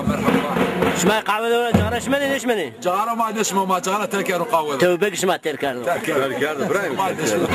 مرحبا. شما قهوه ولا جاره شمني ليش مني؟ جاره ما دشمه ما جاره تركر وقهوه. تو بقش ما تركر. تركر برايم. ما دشمه.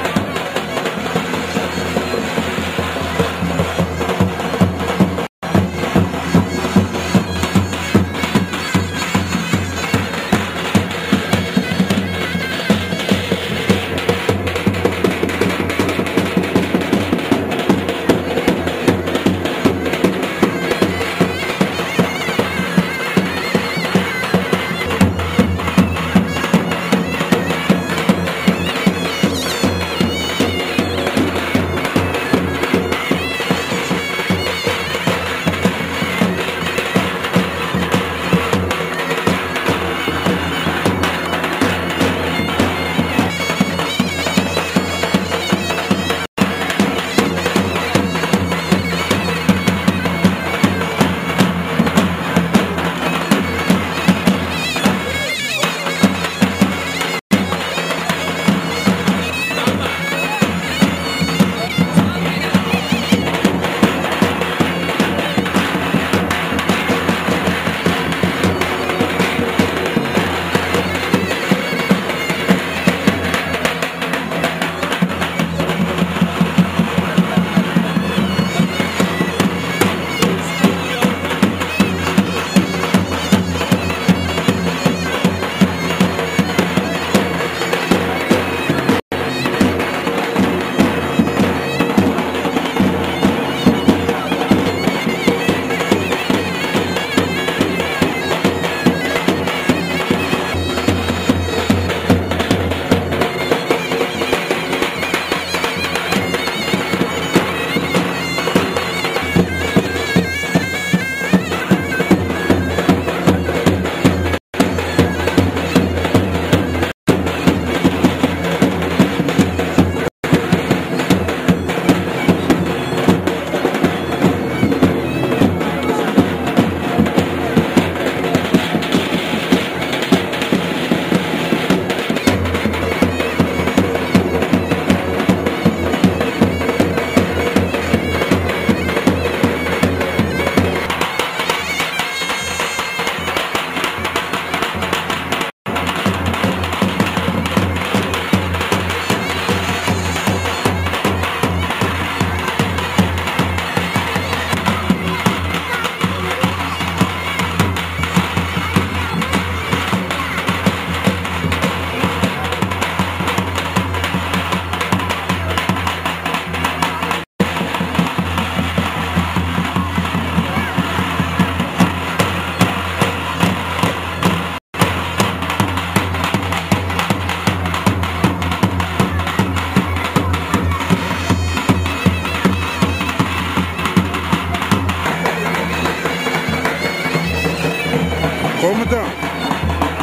Komutan.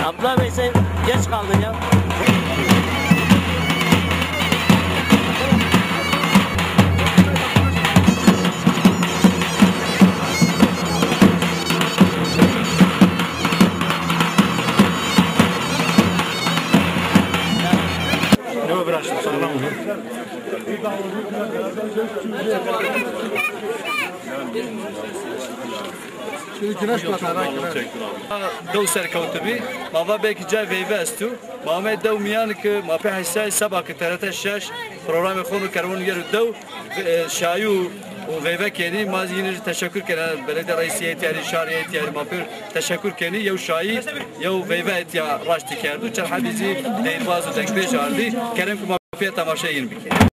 Abdullah Bey sen geç kaldın ya. Ne uğraştın sağlam mı? دو سرکوتبی ما بیک جای ویوستو ما دو میان که ما په حسای سبا که ترته شش پروگرام خونو کرون یرو دو شایو و ویوه کنی ما یینر تشکر کنم بلد رئیسیت یاری شهریت یاری ما پر تشکر کنی یو شایی یو ویوه یا راشتی کردو چرا حبیزی دیرباز و دنگ بیش آردی کرم که ما پیه تماشا این بکنیم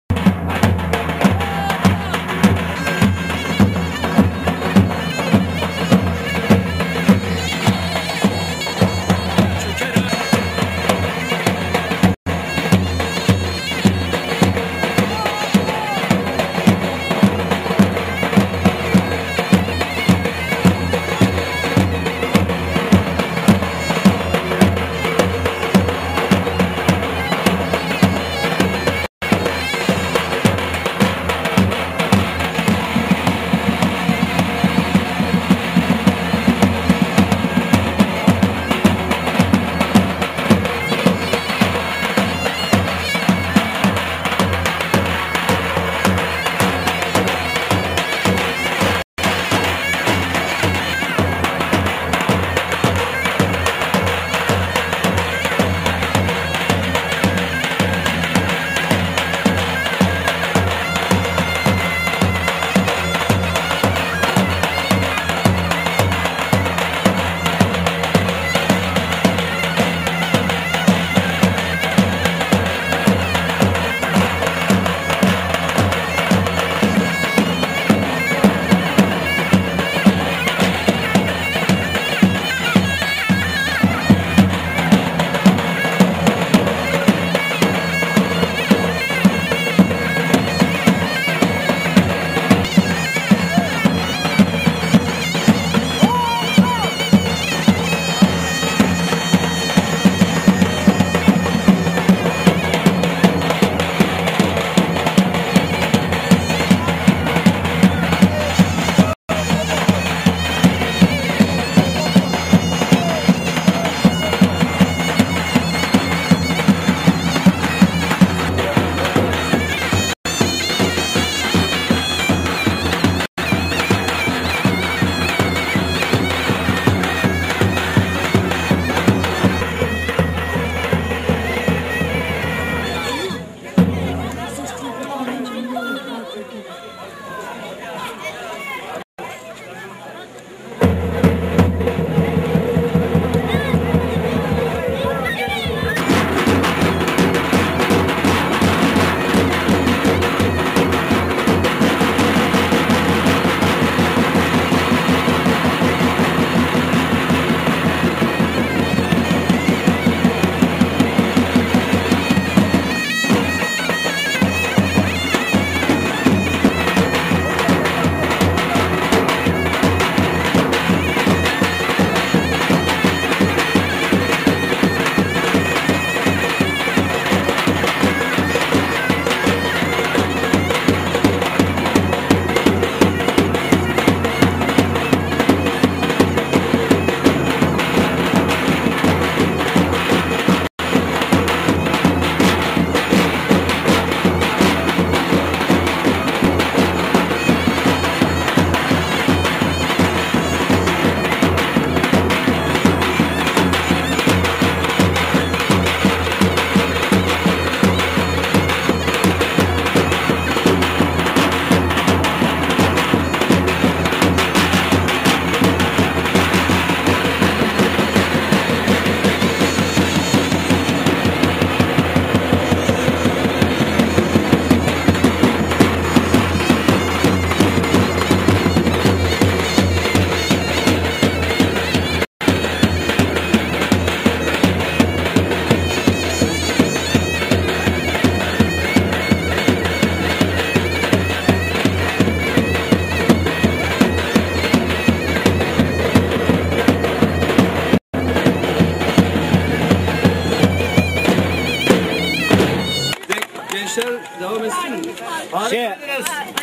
Şey,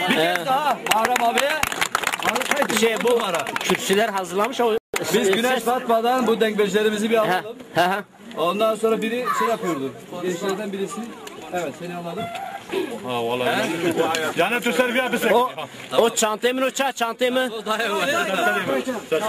Bir kez daha Muharrem abiye. şey bu kürsüler hazırlamış o. Biz güneş batmadan bu denkbeşlerimizi bir He, alalım. he, he. Ondan sonra biri şey yapıyordu. Gençlerden birisi. Evet seni alalım. Ha vallahi. Yani tu servi abi sen. O çantayı mı o çantayı mı? Daha iyi. Sen